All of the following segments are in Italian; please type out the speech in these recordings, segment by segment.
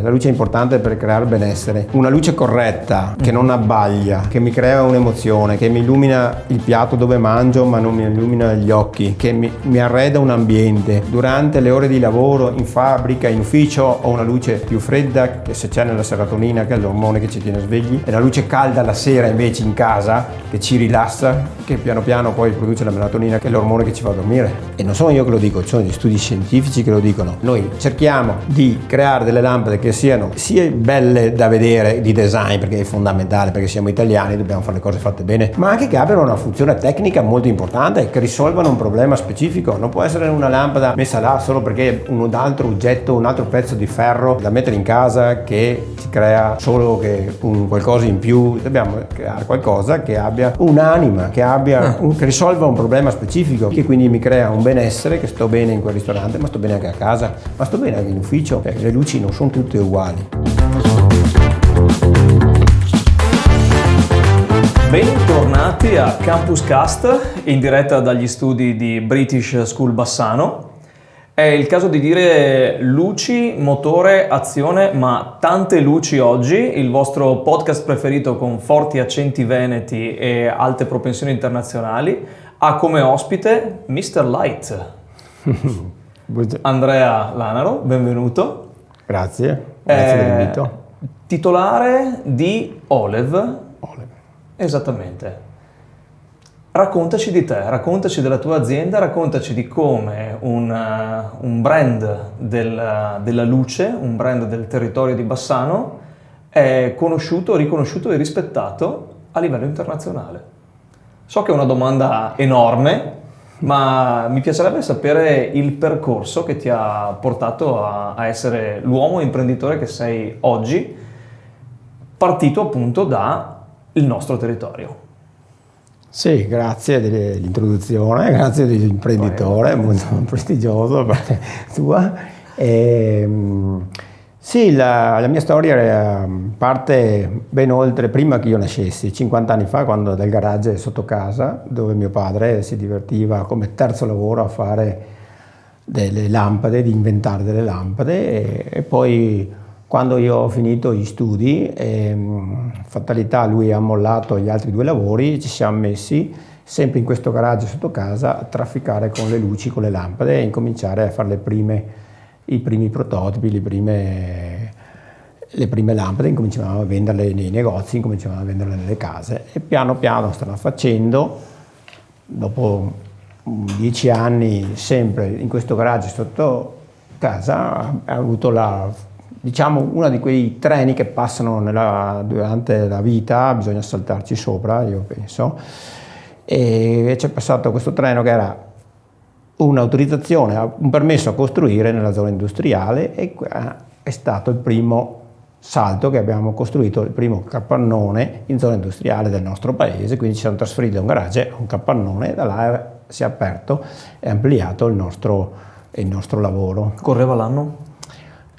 La luce è importante per creare benessere. Una luce corretta, che non abbaglia, che mi crea un'emozione, che mi illumina il piatto dove mangio ma non mi illumina gli occhi, che mi arreda un ambiente. Durante le ore di lavoro, in fabbrica, in ufficio, ho una luce più fredda, che se c'è nella serotonina, che è l'ormone che ci tiene svegli, e la luce calda la sera invece in casa, che ci rilassa, che piano piano poi produce la melatonina, che è l'ormone che ci fa dormire. E non sono io che lo dico, ci sono gli studi scientifici che lo dicono. Noi cerchiamo di creare delle lampade che siano sia belle da vedere di design, perché è fondamentale, perché siamo italiani, dobbiamo fare le cose fatte bene, ma anche che abbiano una funzione tecnica molto importante, che risolvano un problema specifico. Non può essere una lampada messa là solo perché un altro oggetto, un altro pezzo di ferro da mettere in casa che ci crea solo che qualcosa in più. Dobbiamo creare qualcosa che abbia un'anima, che risolva un problema specifico, che quindi mi crea un benessere, che sto bene in quel ristorante, ma sto bene anche a casa, ma sto bene anche in ufficio. Le luci non sono tutte uguali. Bentornati a Campus Cast, in diretta dagli studi di British School Bassano. È il caso di dire luci, motore, azione, ma tante luci oggi. Il vostro podcast preferito con forti accenti veneti e alte propensioni internazionali ha come ospite Mr. Light. Andrea Lanaro, benvenuto. Grazie dell'invito. Titolare di Olev. Esattamente. Raccontaci di te, raccontaci della tua azienda, raccontaci di come un brand della luce, un brand del territorio di Bassano è conosciuto, riconosciuto e rispettato a livello internazionale. So che è una domanda enorme, ma mi piacerebbe sapere il percorso che ti ha portato a essere l'uomo imprenditore che sei oggi, partito appunto dal nostro territorio. Sì, grazie dell'introduzione, grazie dell'imprenditore, molto prestigioso per tua. Sì, la mia storia parte ben oltre, prima che io nascessi, 50 anni fa, quando dal garage sotto casa, dove mio padre si divertiva come terzo lavoro a fare delle lampade, di inventare delle lampade, e poi quando io ho finito gli studi, fatalità, lui ha mollato gli altri due lavori, ci siamo messi sempre in questo garage sotto casa a trafficare con le luci, con le lampade, e incominciare a fare i primi prototipi, le prime lampade. Incominciavamo a venderle nei negozi, incominciavamo a venderle nelle case, e piano piano stava facendo. Dopo 10 anni sempre in questo garage sotto casa ha avuto uno di quei treni che passano durante la vita, bisogna saltarci sopra, io penso, e c'è passato questo treno che era un'autorizzazione, un permesso a costruire nella zona industriale, e è stato il primo salto che abbiamo costruito, il primo capannone in zona industriale del nostro paese. Quindi ci siamo trasferiti da un garage a un capannone, da là si è aperto e ampliato il nostro lavoro. Correva l'anno?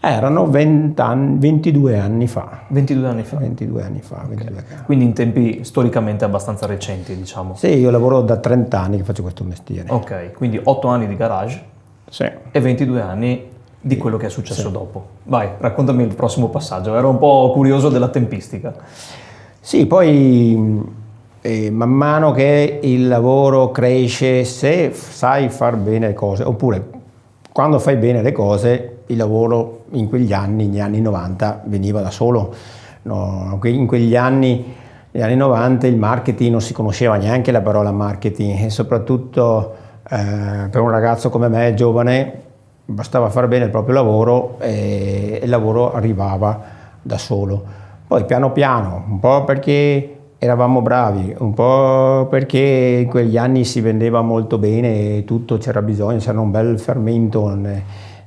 Erano 22 anni fa. 22 anni fa? 22 anni fa. Okay. Quindi in tempi storicamente abbastanza recenti, diciamo. Sì, io lavoro da 30 anni che faccio questo mestiere. Ok, quindi 8 anni di garage, sì, e 22 anni di quello che è successo, sì, dopo. Vai, raccontami il prossimo passaggio, ero un po' curioso della tempistica. Sì, poi man mano che il lavoro cresce, se sai far bene le cose, oppure quando fai bene le cose, il lavoro in quegli anni, negli anni 90, veniva da solo. No, in quegli anni, negli anni 90, il marketing non si conosceva neanche la parola marketing, e soprattutto per un ragazzo come me, giovane, bastava fare bene il proprio lavoro e il lavoro arrivava da solo. Poi piano piano, un po' perché eravamo bravi, un po' perché in quegli anni si vendeva molto bene e tutto, c'era bisogno, c'era un bel fermento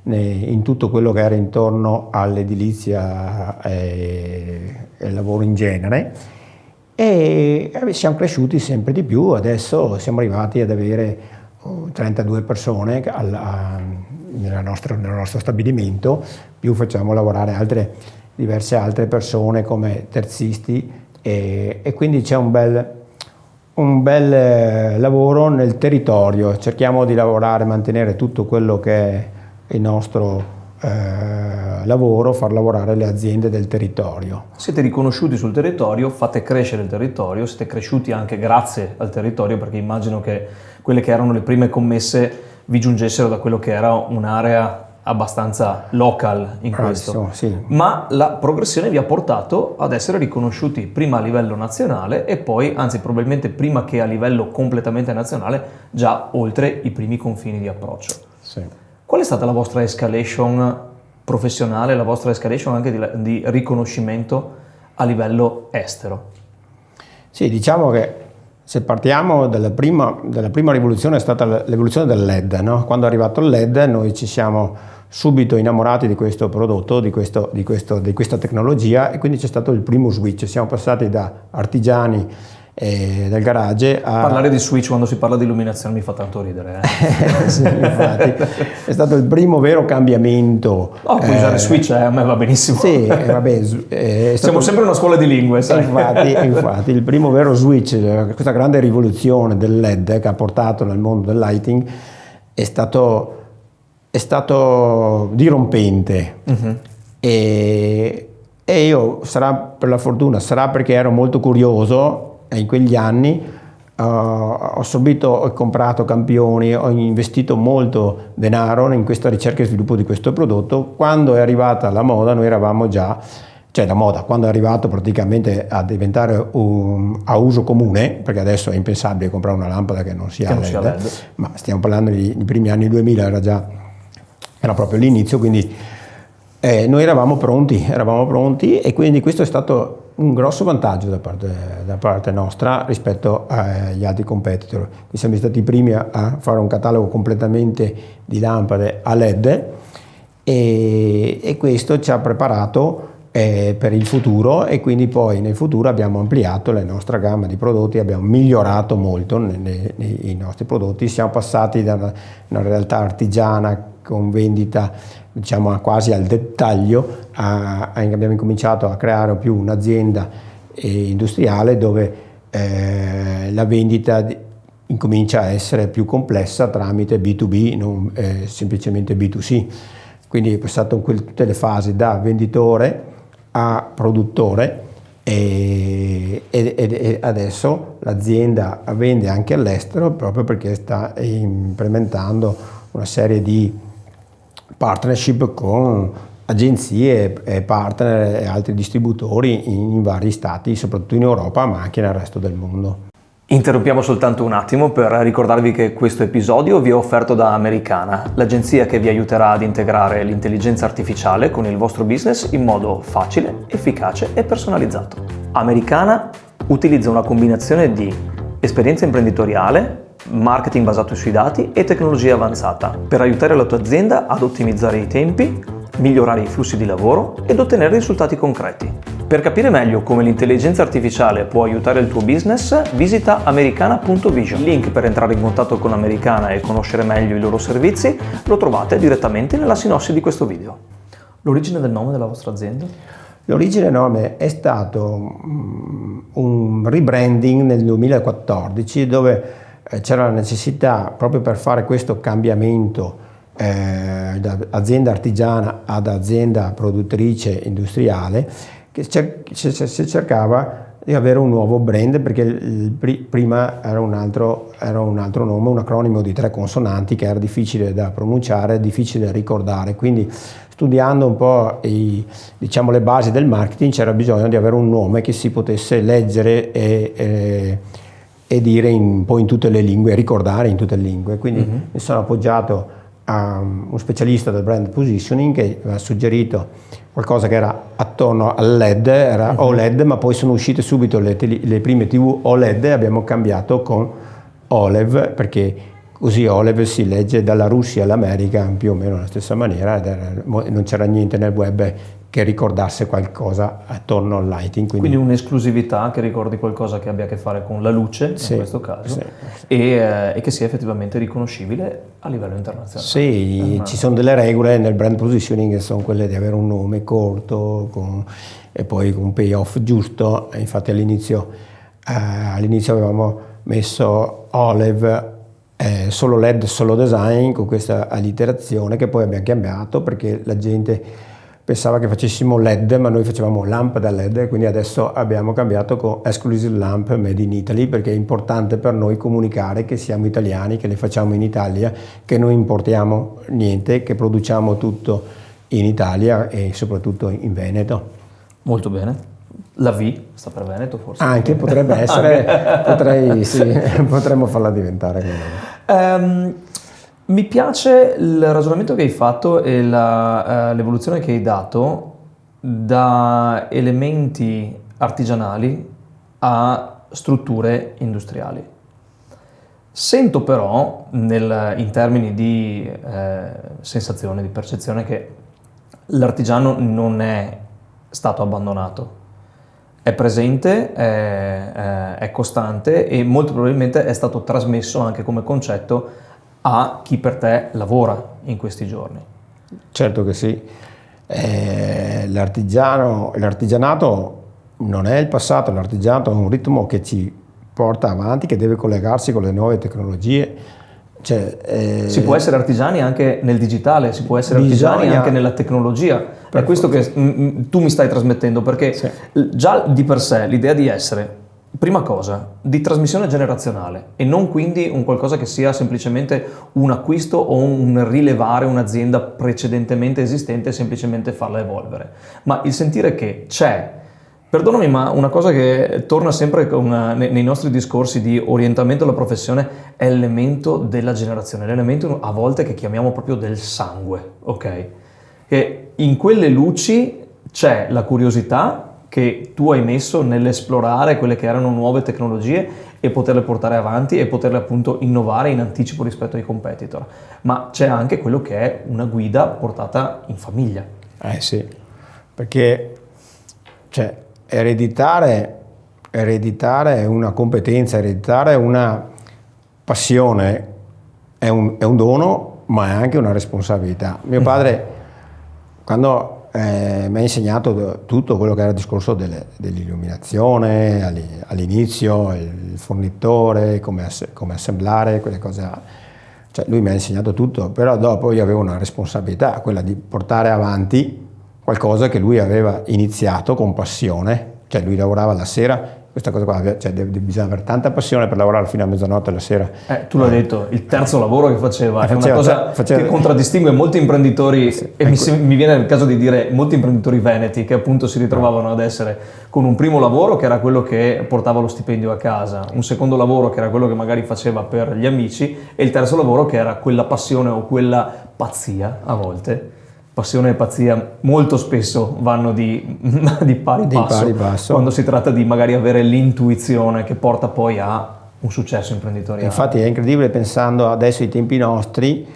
in tutto quello che era intorno all'edilizia e al lavoro in genere, e siamo cresciuti sempre di più. Adesso siamo arrivati ad avere 32 persone nel nostro stabilimento, più facciamo lavorare diverse altre persone come terzisti, e quindi c'è un bel lavoro nel territorio. Cerchiamo di lavorare, mantenere tutto quello che è il nostro lavoro, far lavorare le aziende del territorio. Siete riconosciuti sul territorio, fate crescere il territorio, siete cresciuti anche grazie al territorio, perché immagino che quelle che erano le prime commesse vi giungessero da quello che era un'area abbastanza local in questo. Sì. Ma la progressione vi ha portato ad essere riconosciuti prima a livello nazionale e poi, anzi probabilmente prima che a livello completamente nazionale, già oltre i primi confini di approccio. Sì. Qual è stata la vostra escalation professionale, la vostra escalation anche di riconoscimento a livello estero? Sì, diciamo che se partiamo dalla prima rivoluzione è stata l'evoluzione del LED, no? Quando è arrivato il LED noi ci siamo subito innamorati di questo prodotto, di questa tecnologia, e quindi c'è stato il primo switch. Siamo passati da artigiani del garage a... Parlare di switch quando si parla di illuminazione mi fa tanto ridere. Sì, infatti, è stato il primo vero cambiamento. Puoi usare switch, a me va benissimo. Sì, vabbè, siamo sempre una scuola di lingue, sai? Infatti, il primo vero switch, questa grande rivoluzione del LED che ha portato nel mondo del lighting è stato dirompente. Uh-huh. E io, sarà per la fortuna, sarà perché ero molto curioso, e in quegli anni ho comprato campioni, ho investito molto denaro in questa ricerca e sviluppo di questo prodotto. Quando è arrivata la moda noi eravamo già, quando è arrivato praticamente a diventare a uso comune, perché adesso è impensabile comprare una lampada che non sia LED, ma stiamo parlando dei primi anni 2000, era proprio l'inizio, quindi noi eravamo pronti, e quindi questo è stato un grosso vantaggio da parte nostra rispetto agli altri competitor. Siamo stati i primi a fare un catalogo completamente di lampade a LED, e questo ci ha preparato per il futuro, e quindi poi nel futuro abbiamo ampliato la nostra gamma di prodotti, abbiamo migliorato molto i nostri prodotti, siamo passati da una realtà artigiana con vendita quasi al dettaglio, abbiamo incominciato a creare più un'azienda industriale dove la vendita incomincia a essere più complessa tramite B2B, non semplicemente B2C. Quindi è passato in tutte le fasi da venditore a produttore, e adesso l'azienda vende anche all'estero proprio perché sta implementando una serie di partnership con agenzie e partner e altri distributori in vari stati, soprattutto in Europa, ma anche nel resto del mondo. Interrompiamo soltanto un attimo per ricordarvi che questo episodio vi è offerto da Americana, l'agenzia che vi aiuterà ad integrare l'intelligenza artificiale con il vostro business in modo facile, efficace e personalizzato. Americana utilizza una combinazione di esperienza imprenditoriale, marketing basato sui dati e tecnologia avanzata per aiutare la tua azienda ad ottimizzare i tempi, migliorare i flussi di lavoro ed ottenere risultati concreti. Per capire meglio come l'intelligenza artificiale può aiutare il tuo business, visita americana.vision. Il link per entrare in contatto con Americana e conoscere meglio i loro servizi lo trovate direttamente nella sinossi di questo video. L'origine del nome della vostra azienda? L'origine del nome è stato un rebranding nel 2014, dove c'era la necessità, proprio per fare questo cambiamento da azienda artigiana ad azienda produttrice industriale, che si cercava di avere un nuovo brand, perché prima era un altro nome, un acronimo di 3 consonanti che era difficile da pronunciare, difficile da ricordare. Quindi, studiando un po' le basi del marketing, c'era bisogno di avere un nome che si potesse leggere e dire un po' in tutte le lingue, ricordare in tutte le lingue. Quindi mi sono appoggiato a uno specialista del brand positioning che mi ha suggerito qualcosa che era attorno al LED, era OLED, ma poi sono uscite subito le prime TV OLED e abbiamo cambiato con OLEV, perché così OLEV si legge dalla Russia all'America più o meno alla stessa maniera, non c'era niente nel web che ricordasse qualcosa attorno al lighting. Quindi un'esclusività che ricordi qualcosa che abbia a che fare con la luce, in questo caso, e che sia effettivamente riconoscibile a livello internazionale. Sì, ci sono delle regole nel brand positioning che sono quelle di avere un nome corto e poi un payoff giusto. Infatti all'inizio avevamo messo Olive solo LED, solo design, con questa allitterazione che poi abbiamo cambiato perché la gente pensava che facessimo LED, ma noi facevamo lamp da LED, quindi adesso abbiamo cambiato con Exclusive Lamp Made in Italy, perché è importante per noi comunicare che siamo italiani, che le facciamo in Italia, che non importiamo niente, che produciamo tutto in Italia e soprattutto in Veneto. Molto bene. La V sta per Veneto forse? Anche potrebbe essere, sì, potremmo farla diventare così. Mi piace il ragionamento che hai fatto e l'evoluzione che hai dato da elementi artigianali a strutture industriali. Sento però, in termini di sensazione, di percezione, che l'artigiano non è stato abbandonato. È presente, è costante e molto probabilmente è stato trasmesso anche come concetto a chi per te lavora in questi giorni. Certo che sì. L'artigianato non è il passato, l'artigianato è un ritmo che ci porta avanti, che deve collegarsi con le nuove tecnologie. Si può essere artigiani anche nel digitale, si può essere artigiani anche nella tecnologia. È questo che tu mi stai trasmettendo, perché sì, già di per sé l'idea di essere, prima cosa, di trasmissione generazionale e non quindi un qualcosa che sia semplicemente un acquisto o un rilevare un'azienda precedentemente esistente e semplicemente farla evolvere, ma il sentire che c'è, perdonami, ma una cosa che torna sempre nei nostri discorsi di orientamento alla professione è l'elemento della generazione, l'elemento a volte che chiamiamo proprio del sangue, ok? E in quelle luci c'è la curiosità che tu hai messo nell'esplorare quelle che erano nuove tecnologie e poterle portare avanti e poterle appunto innovare in anticipo rispetto ai competitor, ma c'è anche quello che è una guida portata in famiglia. Sì, perché ereditare è una competenza, ereditare è una passione, è un dono, ma è anche una responsabilità. Mio padre, quando mi ha insegnato tutto quello che era il discorso dell'illuminazione, all'inizio, il fornitore, come assemblare, quelle cose. Cioè lui mi ha insegnato tutto, però dopo io avevo una responsabilità, quella di portare avanti qualcosa che lui aveva iniziato con passione. Cioè lui lavorava la sera, questa cosa qua, bisogna avere tanta passione per lavorare fino a mezzanotte la sera. Tu l'hai detto, il terzo lavoro che faceva è una cosa che contraddistingue molti imprenditori, e mi viene il caso di dire molti imprenditori veneti che appunto si ritrovavano ad essere con un primo lavoro che era quello che portava lo stipendio a casa, un secondo lavoro che era quello che magari faceva per gli amici e il terzo lavoro che era quella passione o quella pazzia a volte. Passione e pazzia molto spesso vanno di pari passo quando si tratta di magari avere l'intuizione che porta poi a un successo imprenditoriale. Infatti è incredibile pensando adesso ai tempi nostri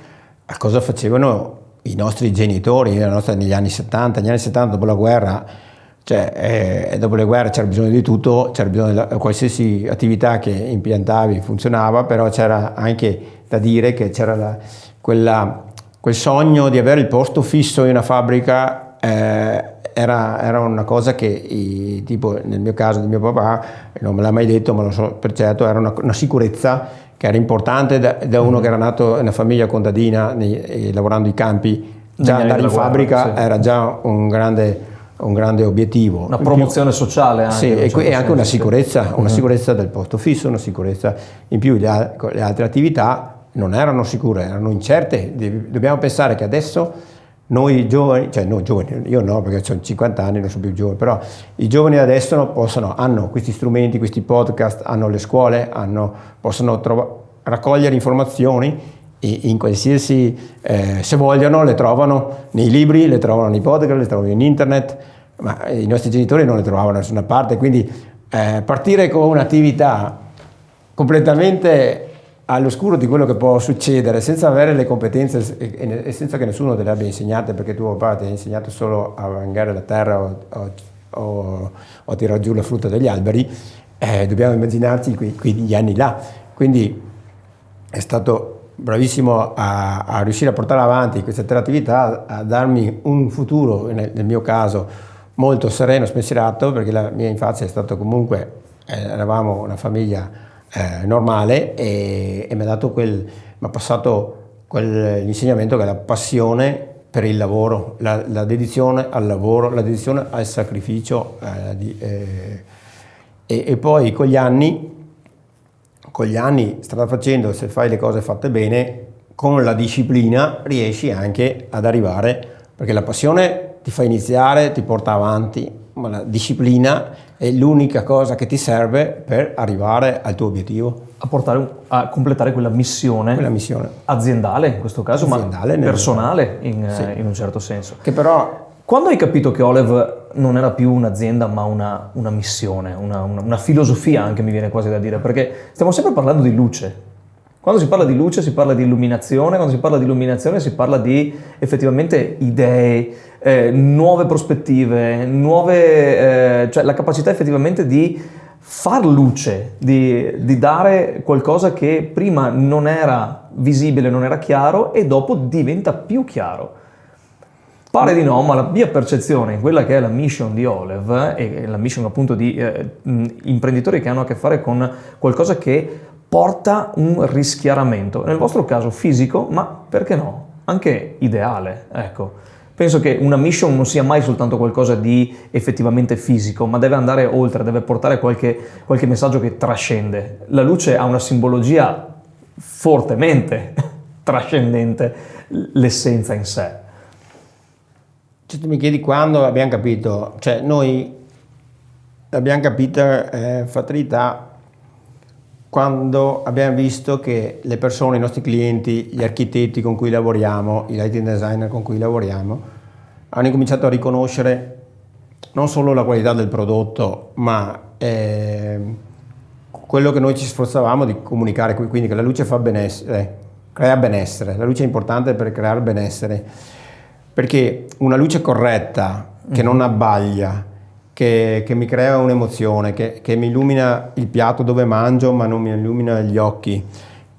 a cosa facevano i nostri genitori negli anni 70. Negli anni 70 dopo la guerra, dopo le guerre c'era bisogno di tutto, c'era bisogno di qualsiasi attività che impiantavi funzionava, però c'era anche da dire che c'era quel sogno di avere il posto fisso in una fabbrica era una cosa che, tipo nel mio caso di mio papà, non me l'ha mai detto, ma lo so per certo, era una sicurezza che era importante da uno che era nato in una famiglia contadina lavorando i campi. Già andare in fabbrica era già un grande obiettivo. Una promozione sociale anche. Sì, e anche una sicurezza del posto fisso, una sicurezza in più. Le altre attività non erano sicure, erano incerte. Dobbiamo pensare che adesso noi giovani, io no perché ho 50 anni, non sono più giovane, però i giovani adesso hanno questi strumenti, questi podcast, hanno le scuole, possono raccogliere informazioni in qualsiasi, se vogliono le trovano nei libri, le trovano nei podcast, le trovano in internet, ma i nostri genitori non le trovavano da nessuna parte, quindi partire con un'attività completamente all'oscuro di quello che può succedere senza avere le competenze e senza che nessuno te le abbia insegnate, perché tuo papà ti ha insegnato solo a vangare la terra o a tirare giù la frutta degli alberi, dobbiamo immaginarci quegli anni là. Quindi è stato bravissimo a riuscire a portare avanti queste tre attività, a darmi un futuro, nel mio caso, molto sereno, spensierato, perché la mia infanzia è stata comunque, eravamo una famiglia normale e mi ha passato l'insegnamento che è la passione per il lavoro, la dedizione al lavoro, la dedizione al sacrificio e poi con gli anni strada facendo, se fai le cose fatte bene, con la disciplina riesci anche ad arrivare, perché la passione ti fa iniziare, ti porta avanti, ma la disciplina è l'unica cosa che ti serve per arrivare al tuo obiettivo. A completare quella missione aziendale in questo caso, aziendale, ma personale in un certo senso. Che però... Quando hai capito che Olev non era più un'azienda ma una missione, una filosofia anche, mi viene quasi da dire, perché stiamo sempre parlando di luce. Quando si parla di luce si parla di illuminazione, quando si parla di illuminazione si parla di effettivamente idee, nuove prospettive, cioè la capacità effettivamente di far luce, di dare qualcosa che prima non era visibile, non era chiaro e dopo diventa più chiaro. Pare di no, ma la mia percezione, quella che è la mission di Olev e la mission appunto di imprenditori che hanno a che fare con qualcosa che porta un rischiaramento, nel vostro caso fisico, ma perché no, anche ideale, ecco. Penso che una mission non sia mai soltanto qualcosa di effettivamente fisico, ma deve andare oltre, deve portare qualche messaggio che trascende. La luce ha una simbologia fortemente trascendente, l'essenza in sé. Cioè, tu mi chiedi quando abbiamo capito, cioè noi abbiamo capito fatalità quando abbiamo visto che le persone, i nostri clienti, gli architetti con cui lavoriamo, i lighting designer con cui lavoriamo, hanno cominciato a riconoscere non solo la qualità del prodotto, ma quello che noi ci sforzavamo di comunicare, quindi che la luce fa benessere, crea benessere. La luce è importante per creare benessere, perché una luce corretta, che non abbaglia, che mi crea un'emozione, che mi illumina il piatto dove mangio ma non mi illumina gli occhi,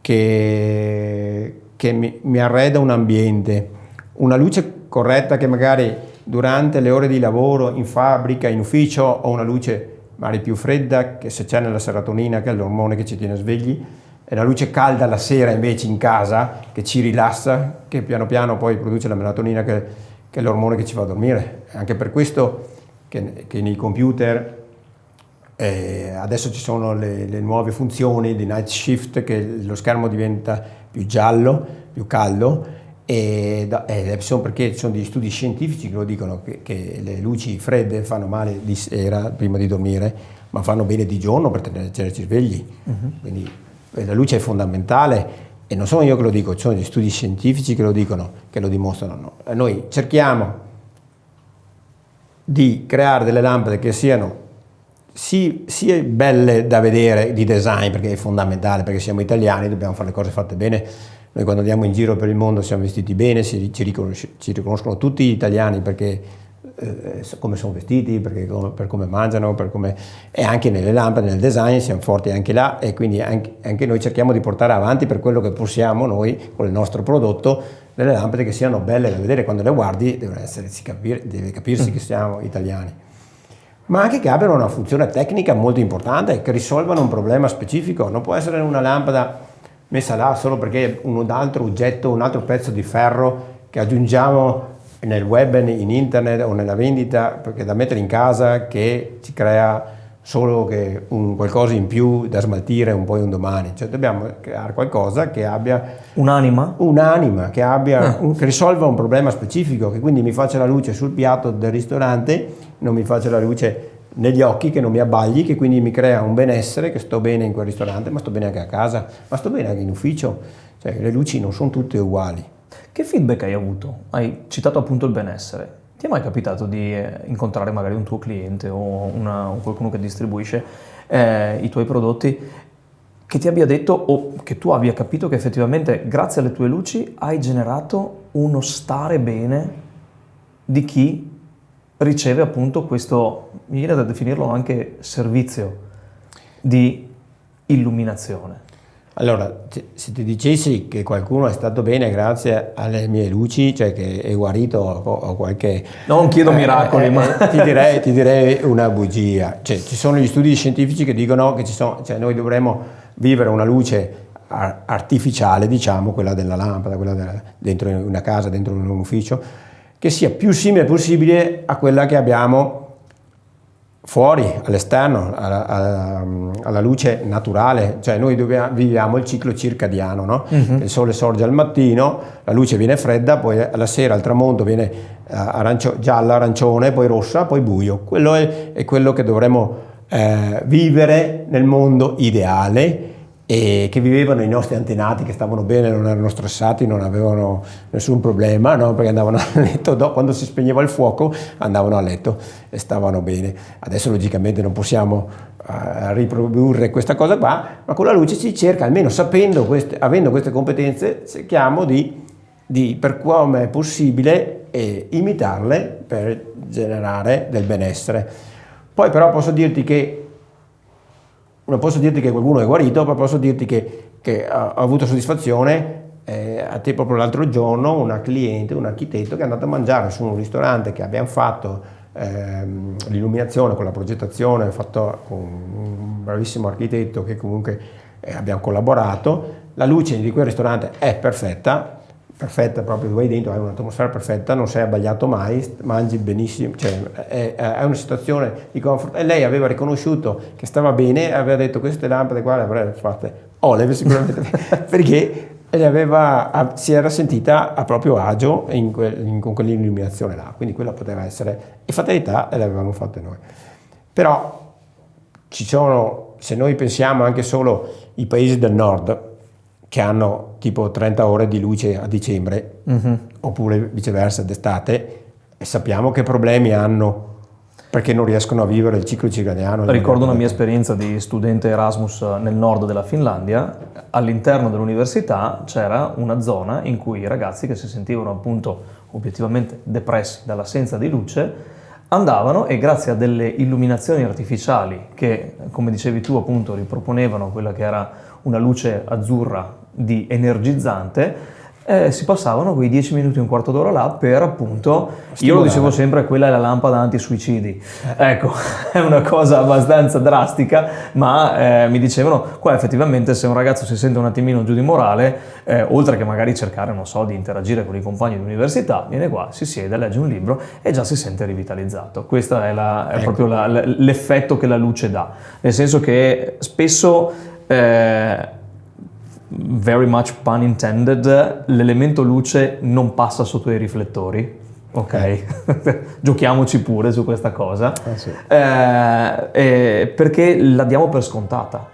che mi arreda un ambiente, una luce corretta che magari durante le ore di lavoro in fabbrica, in ufficio, ho una luce magari più fredda, che se c'è nella serotonina, che è l'ormone che ci tiene svegli, e la luce calda la sera invece in casa, che ci rilassa, che piano piano poi produce la melatonina, che è l'ormone che ci fa dormire. Anche per questo che nei computer adesso ci sono le nuove funzioni di night shift, che lo schermo diventa più giallo, più caldo, perché ci sono degli studi scientifici che lo dicono, che le luci fredde fanno male di sera prima di dormire, ma fanno bene di giorno per tenerci svegli. Quindi la luce è fondamentale, e non sono io che lo dico, ci sono gli studi scientifici che lo dicono, che lo dimostrano. Noi cerchiamo di creare delle lampade che siano sia belle da vedere, di design, perché è fondamentale, perché siamo italiani, dobbiamo fare le cose fatte bene. Noi quando andiamo in giro per il mondo siamo vestiti bene, ci riconoscono tutti gli italiani perché come sono vestiti, per come mangiano, e anche nelle lampade, nel design siamo forti anche là, e quindi anche noi cerchiamo di portare avanti per quello che possiamo noi con il nostro prodotto delle lampade che siano belle da vedere. Quando le guardi deve capirsi che siamo italiani, ma anche che abbiano una funzione tecnica molto importante, che risolvano un problema specifico. Non può essere una lampada messa là solo perché un altro oggetto, un altro pezzo di ferro che aggiungiamo nel web, in internet o nella vendita, perché da mettere in casa, che ci crea solo che qualcosa in più da smaltire un po' un domani. Cioè dobbiamo creare qualcosa che abbia un'anima, che risolva un problema specifico, che quindi mi faccia la luce sul piatto del ristorante, non mi faccia la luce negli occhi, che non mi abbagli, che quindi mi crea un benessere, che sto bene in quel ristorante, ma sto bene anche a casa, ma sto bene anche in ufficio. Cioè le luci non sono tutte uguali. Che feedback hai avuto? Hai citato appunto il benessere. Ti è mai capitato di incontrare magari un tuo cliente o qualcuno che distribuisce i tuoi prodotti, che ti abbia detto, o che tu abbia capito, che effettivamente grazie alle tue luci hai generato uno stare bene di chi riceve appunto questo, mi viene da definirlo anche servizio di illuminazione? Allora, se ti dicessi che qualcuno è stato bene grazie alle mie luci, cioè che è guarito o qualche... Non chiedo miracoli, ma... Ti direi una bugia. Cioè, ci sono gli studi scientifici che dicono che noi dovremmo vivere una luce artificiale, diciamo, quella della lampada, dentro una casa, dentro un ufficio, che sia più simile possibile a quella che abbiamo fuori, all'esterno, alla luce naturale. Cioè noi viviamo il ciclo circadiano, no? Il sole sorge al mattino, la luce viene fredda, poi alla sera al tramonto viene gialla, arancione, poi rossa, poi buio. Quello è quello che dovremmo vivere nel mondo ideale, e che vivevano i nostri antenati, che stavano bene, non erano stressati, non avevano nessun problema, no? Perché andavano a letto, quando si spegneva il fuoco andavano a letto e stavano bene. Adesso logicamente non possiamo riprodurre questa cosa qua, ma con la luce si cerca, almeno avendo queste competenze, cerchiamo di per come è possibile imitarle per generare del benessere. Poi però non posso dirti che qualcuno è guarito, ma posso dirti che ho avuto soddisfazione. A te proprio l'altro giorno una cliente, un architetto, che è andato a mangiare su un ristorante che abbiamo fatto l'illuminazione con la progettazione, fatto con un bravissimo architetto che comunque abbiamo collaborato. La luce di quel ristorante è perfetta proprio, vai dentro, hai un'atmosfera perfetta, non sei abbagliato mai, mangi benissimo, cioè è una situazione di comfort. E lei aveva riconosciuto che stava bene, aveva detto queste lampade qua le avrei fatte OLED sicuramente, perché si era sentita a proprio agio con quell'illuminazione là, quindi quella poteva essere, e fatalità, e le avevamo fatte noi. Però se noi pensiamo anche solo i paesi del nord, che hanno tipo 30 ore di luce a dicembre, oppure viceversa d'estate, e sappiamo che problemi hanno perché non riescono a vivere il ciclo circadiano. Ricordo una mia esperienza di studente Erasmus nel nord della Finlandia. All'interno dell'università c'era una zona in cui i ragazzi che si sentivano appunto obiettivamente depressi dall'assenza di luce andavano, e grazie a delle illuminazioni artificiali che, come dicevi tu, appunto riproponevano quella che era una luce azzurra di energizzante, si passavano quei 10 minuti, un quarto d'ora là per appunto, io lo dicevo sempre, quella è la lampada anti-suicidi. Ecco, è una cosa abbastanza drastica, ma mi dicevano, qua effettivamente se un ragazzo si sente un attimino giù di morale, oltre che magari cercare, non so, di interagire con i compagni di università, viene qua, si siede, legge un libro e già si sente rivitalizzato. Questo è proprio l'effetto che la luce dà, nel senso che spesso very much pun intended, l'elemento luce non passa sotto i riflettori, ok? Giochiamoci pure su questa cosa, sì. perché la diamo per scontata,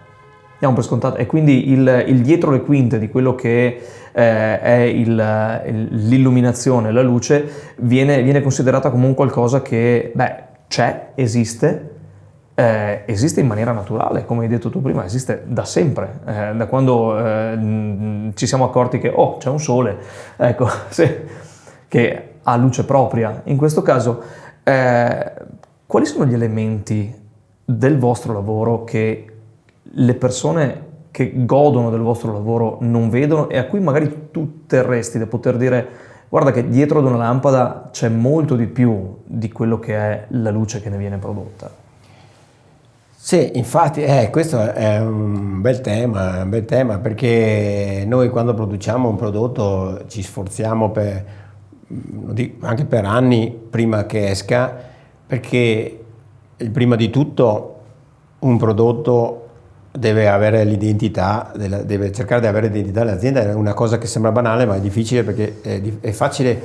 e quindi il dietro le quinte di quello che è l'illuminazione, la luce, viene considerata come un qualcosa che esiste in maniera naturale, come hai detto tu prima, esiste da sempre, da quando ci siamo accorti che c'è un sole, ecco, che ha luce propria. In questo caso, quali sono gli elementi del vostro lavoro che le persone che godono del vostro lavoro non vedono, e a cui magari tu terresti da poter dire: guarda che dietro ad una lampada c'è molto di più di quello che è la luce che ne viene prodotta? Sì, infatti questo è un bel tema, perché noi quando produciamo un prodotto ci sforziamo anche per anni prima che esca, perché prima di tutto un prodotto deve avere l'identità, deve cercare di avere l'identità dell'azienda. È una cosa che sembra banale, ma è difficile, perché è facile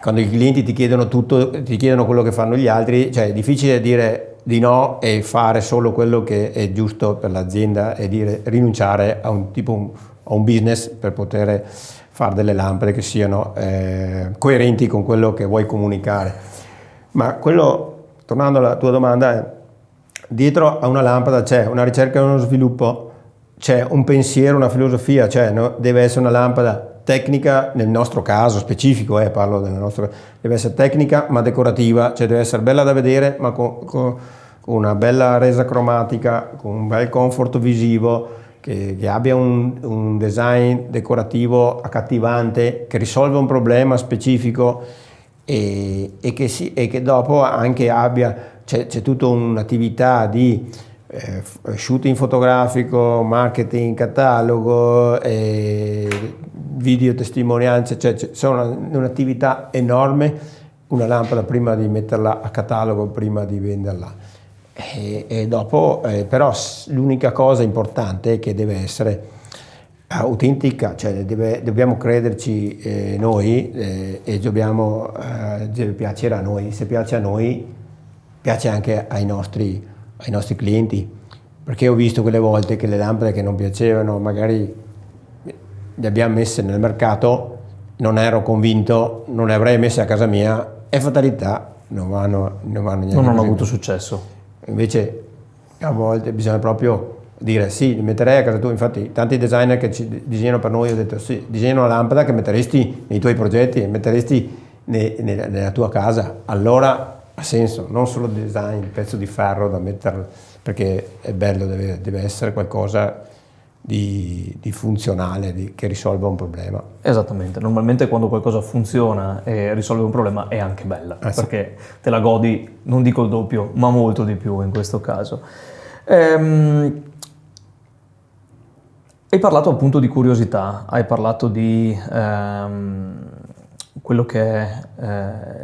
quando i clienti ti chiedono tutto, ti chiedono quello che fanno gli altri, cioè è difficile dire di no e fare solo quello che è giusto per l'azienda, e rinunciare a un business per poter fare delle lampade che siano coerenti con quello che vuoi comunicare. Ma tornando alla tua domanda, dietro a una lampada c'è una ricerca e uno sviluppo, c'è un pensiero, una filosofia, cioè deve essere una lampada tecnica, nel nostro caso specifico, parlo deve essere tecnica ma decorativa, cioè deve essere bella da vedere, ma con una bella resa cromatica, con un bel comfort visivo, che abbia un design decorativo accattivante, che risolva un problema specifico, e che dopo anche c'è tutta un'attività di shooting fotografico, marketing, catalogo, video testimonianze, cioè c'è un'attività enorme, una lampada prima di metterla a catalogo, prima di venderla. E dopo, però l'unica cosa importante è che deve essere autentica, cioè dobbiamo crederci noi e deve piacere a noi. Se piace a noi, piace anche ai nostri clienti, perché ho visto quelle volte che le lampade che non piacevano magari le abbiamo messe nel mercato, non ero convinto, non le avrei messe a casa mia, è fatalità, non hanno avuto successo. Invece a volte bisogna proprio dire sì, li metterei a casa tua. Infatti tanti designer che ci disegnano per noi, ho detto sì, disegna una lampada che metteresti nei tuoi progetti, metteresti nella tua casa, allora ha senso, non solo design, il pezzo di ferro da mettere, perché è bello, deve essere qualcosa di funzionale, che risolva un problema. Esattamente, normalmente quando qualcosa funziona e risolve un problema è anche bella, perché te la godi, non dico il doppio, ma molto di più in questo caso. Hai parlato appunto di curiosità, hai parlato di quello che è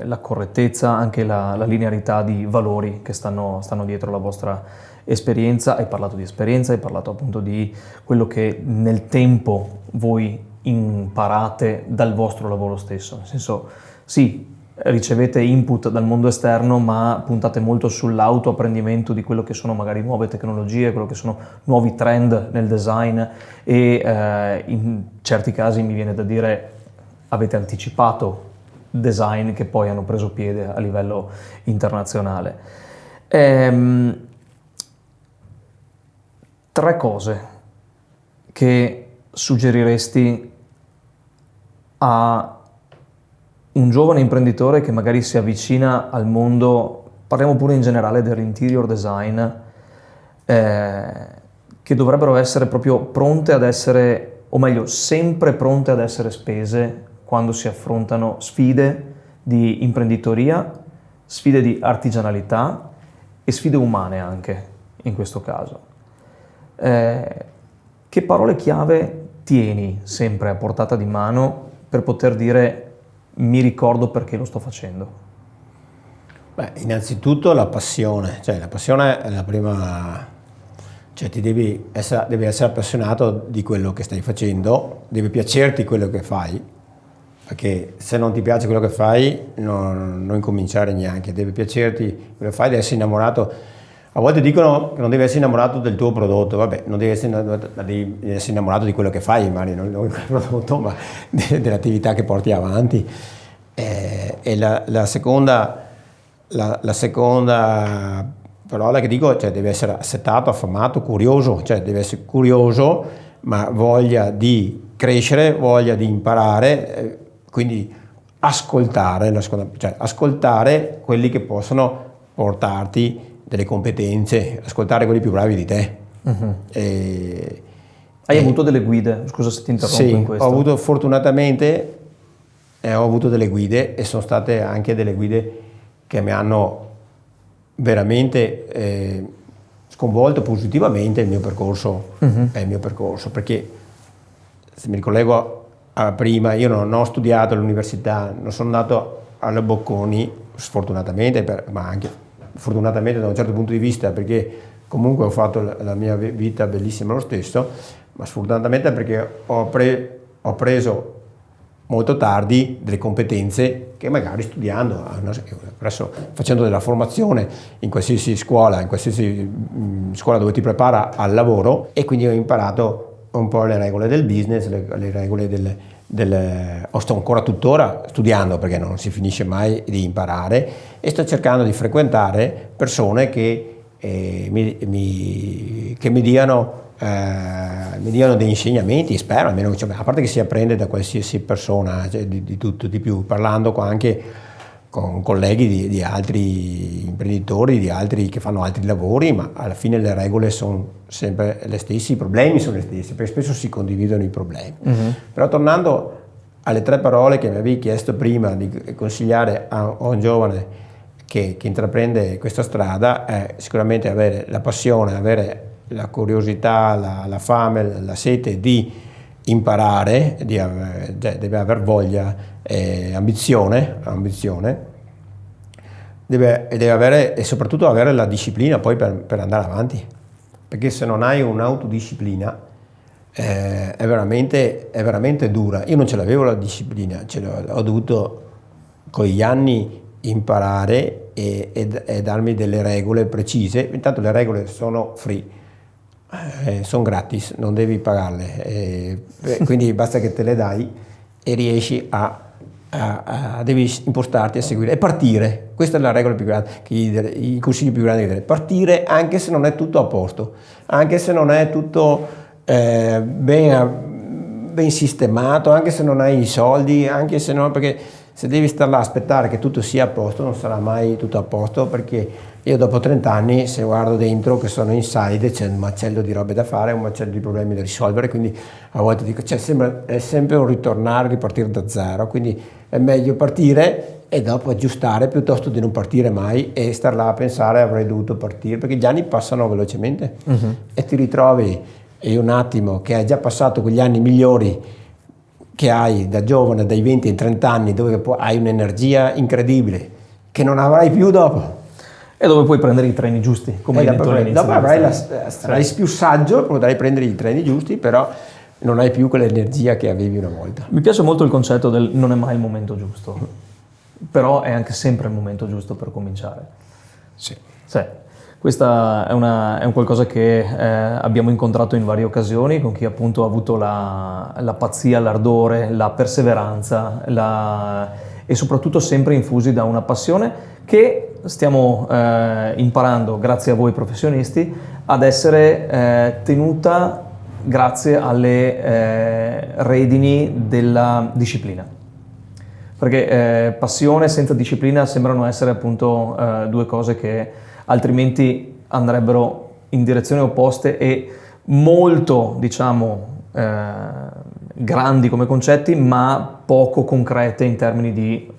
la correttezza, anche la linearità di valori che stanno dietro la vostra esperienza. Hai parlato di esperienza, hai parlato appunto di quello che nel tempo voi imparate dal vostro lavoro stesso, nel senso sì, ricevete input dal mondo esterno, ma puntate molto sull'autoapprendimento di quello che sono magari nuove tecnologie, quello che sono nuovi trend nel design e in certi casi mi viene da dire avete anticipato design che poi hanno preso piede a livello internazionale. 3 cose che suggeriresti a un giovane imprenditore che magari si avvicina al mondo, parliamo pure in generale dell'interior design, che dovrebbero essere proprio pronte ad essere, o meglio, sempre pronte ad essere spese quando si affrontano sfide di imprenditoria, sfide di artigianalità e sfide umane anche in questo caso. Che parole chiave tieni sempre a portata di mano per poter dire mi ricordo perché lo sto facendo? Beh, innanzitutto la passione, cioè la passione è la prima, cioè devi essere appassionato di quello che stai facendo, deve piacerti quello che fai, perché se non ti piace quello che fai non incominciare neanche, deve piacerti quello che fai, devi essere innamorato. A volte dicono che non devi essere innamorato del tuo prodotto, vabbè, non devi essere innamorato di quello che fai, magari non del prodotto, ma dell'attività che porti avanti. E la seconda parola che dico, cioè deve essere assetato, affamato, curioso, cioè deve essere curioso, ma voglia di crescere, voglia di imparare, quindi ascoltare, cioè ascoltare quelli che possono portarti delle competenze, ascoltare quelli più bravi di te. Uh-huh. Hai avuto delle guide? Scusa se ti interrompo in questo. Ho avuto fortunatamente ho avuto delle guide e sono state anche delle guide che mi hanno veramente sconvolto positivamente il mio percorso, il mio percorso, perché se mi ricollego a prima, io non ho studiato all'università, non sono andato alla Bocconi, sfortunatamente, ma anche fortunatamente da un certo punto di vista, perché comunque ho fatto la mia vita bellissima lo stesso, ma sfortunatamente perché ho preso molto tardi delle competenze che magari studiando, facendo della formazione in qualsiasi scuola dove ti prepara al lavoro, e quindi ho imparato un po' le regole del business, le regole sto ancora tuttora studiando perché non si finisce mai di imparare, e sto cercando di frequentare persone che mi diano degli insegnamenti, spero almeno, cioè, a parte che si apprende da qualsiasi persona, cioè, di tutto, di più, parlando anche con colleghi di altri imprenditori, di altri che fanno altri lavori, ma alla fine le regole sono sempre le stesse, i problemi sono gli stessi, perché spesso si condividono i problemi. Uh-huh. Però tornando alle 3 parole che mi avevi chiesto prima di consigliare a un giovane che intraprende questa strada è sicuramente avere la passione, avere la curiosità, la fame, la sete di imparare, deve aver voglia, ambizione, deve avere, e soprattutto avere la disciplina poi per andare avanti, perché se non hai un'autodisciplina è veramente dura. Io non ce l'avevo la disciplina, ho dovuto con gli anni imparare e darmi delle regole precise. Intanto le regole sono free, sono gratis, non devi pagarle, quindi basta che te le dai e riesci devi impostarti a seguire e partire. Questa è la regola più grande, i consigli più grandi che dare. Partire anche se non è tutto a posto, anche se non è tutto ben sistemato, anche se non hai i soldi, anche se no, perché se devi stare là a aspettare che tutto sia a posto, non sarà mai tutto a posto, perché io dopo 30 anni, se guardo dentro che sono inside, c'è un macello di robe da fare, un macello di problemi da risolvere, quindi a volte dico, è sempre un ritornare, ripartire da zero, quindi è meglio partire e dopo aggiustare piuttosto di non partire mai e star là a pensare avrei dovuto partire, perché gli anni passano velocemente e ti ritrovi in un attimo che hai già passato quegli anni migliori che hai da giovane, dai 20 ai 30 anni, dove hai un'energia incredibile che non avrai più dopo. E dove puoi prendere i treni giusti, come hai detto all'inizio. Dopo sarai più saggio, potrai prendere i treni giusti, però non hai più quell'energia che avevi una volta. Mi piace molto il concetto del non è mai il momento giusto, però è anche sempre il momento giusto per cominciare. Sì. Questa è un qualcosa che abbiamo incontrato in varie occasioni con chi appunto ha avuto la pazzia, l'ardore, la perseveranza e soprattutto sempre infusi da una passione che stiamo imparando, grazie a voi professionisti, ad essere tenuta grazie alle redini della disciplina. Perché passione senza disciplina sembrano essere appunto due cose che altrimenti andrebbero in direzioni opposte e molto, diciamo, grandi come concetti, ma poco concrete in termini di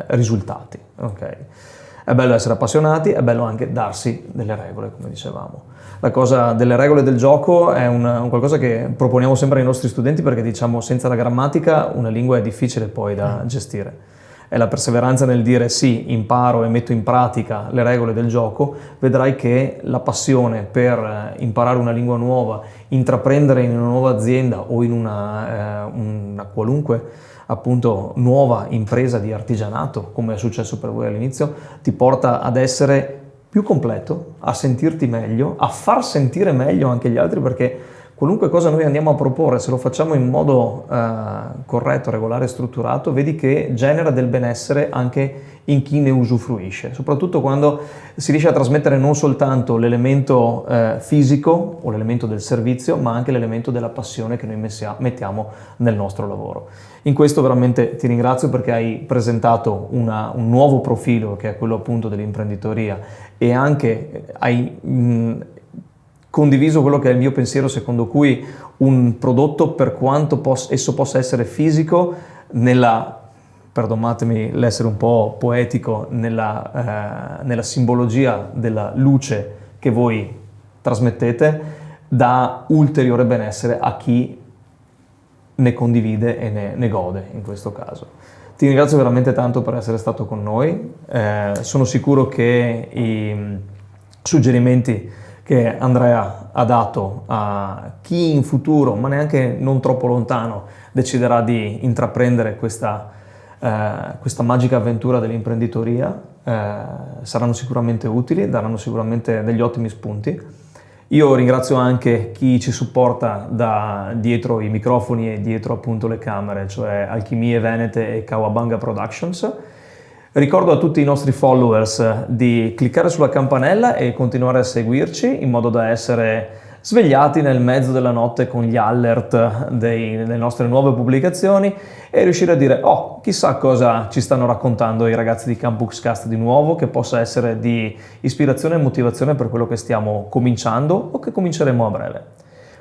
risultati. Okay. È bello essere appassionati, è bello anche darsi delle regole, come dicevamo. La cosa delle regole del gioco è un qualcosa che proponiamo sempre ai nostri studenti, perché diciamo senza la grammatica una lingua è difficile poi da gestire. È la perseveranza nel dire sì, imparo e metto in pratica le regole del gioco, vedrai che la passione per imparare una lingua nuova, intraprendere in una nuova azienda o in una qualunque appunto nuova impresa di artigianato, come è successo per voi all'inizio, ti porta ad essere più completo, a sentirti meglio, a far sentire meglio anche gli altri, perché qualunque cosa noi andiamo a proporre, se lo facciamo in modo corretto, regolare e strutturato, vedi che genera del benessere anche in chi ne usufruisce, soprattutto quando si riesce a trasmettere non soltanto l'elemento fisico o l'elemento del servizio, ma anche l'elemento della passione che noi mettiamo nel nostro lavoro. In questo veramente ti ringrazio, perché hai presentato un nuovo profilo, che è quello appunto dell'imprenditoria, e anche hai condiviso quello che è il mio pensiero, secondo cui un prodotto, per quanto esso possa essere fisico, perdonatemi l'essere un po' poetico, nella simbologia della luce che voi trasmettete, dà ulteriore benessere a chi ne condivide e ne gode in questo caso. Ti ringrazio veramente tanto per essere stato con noi, sono sicuro che i suggerimenti che Andrea ha dato a chi in futuro, ma neanche non troppo lontano, deciderà di intraprendere questa magica avventura dell'imprenditoria, saranno sicuramente utili, daranno sicuramente degli ottimi spunti. Io ringrazio anche chi ci supporta da dietro i microfoni e dietro appunto le camere, cioè Alchimie Venete e Kawabanga Productions. Ricordo a tutti i nostri followers di cliccare sulla campanella e continuare a seguirci, in modo da essere svegliati nel mezzo della notte con gli alert delle nostre nuove pubblicazioni e riuscire a dire: oh, chissà cosa ci stanno raccontando i ragazzi di Campuxcast di nuovo, che possa essere di ispirazione e motivazione per quello che stiamo cominciando o che cominceremo a breve.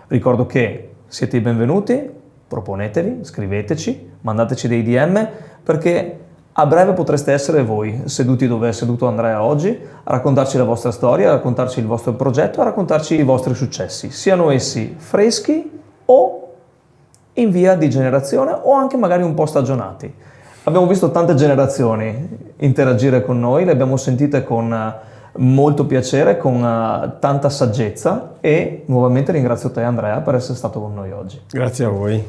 Ricordo che siete i benvenuti, proponetevi, scriveteci, mandateci dei DM, perché A breve potreste essere voi, seduti dove è seduto Andrea oggi, a raccontarci la vostra storia, a raccontarci il vostro progetto, a raccontarci i vostri successi, siano essi freschi o in via di generazione o anche magari un po' stagionati. Abbiamo visto tante generazioni interagire con noi, le abbiamo sentite con molto piacere, con tanta saggezza e nuovamente ringrazio te Andrea per essere stato con noi oggi. Grazie a voi.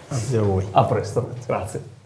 Grazie a voi. A presto, grazie.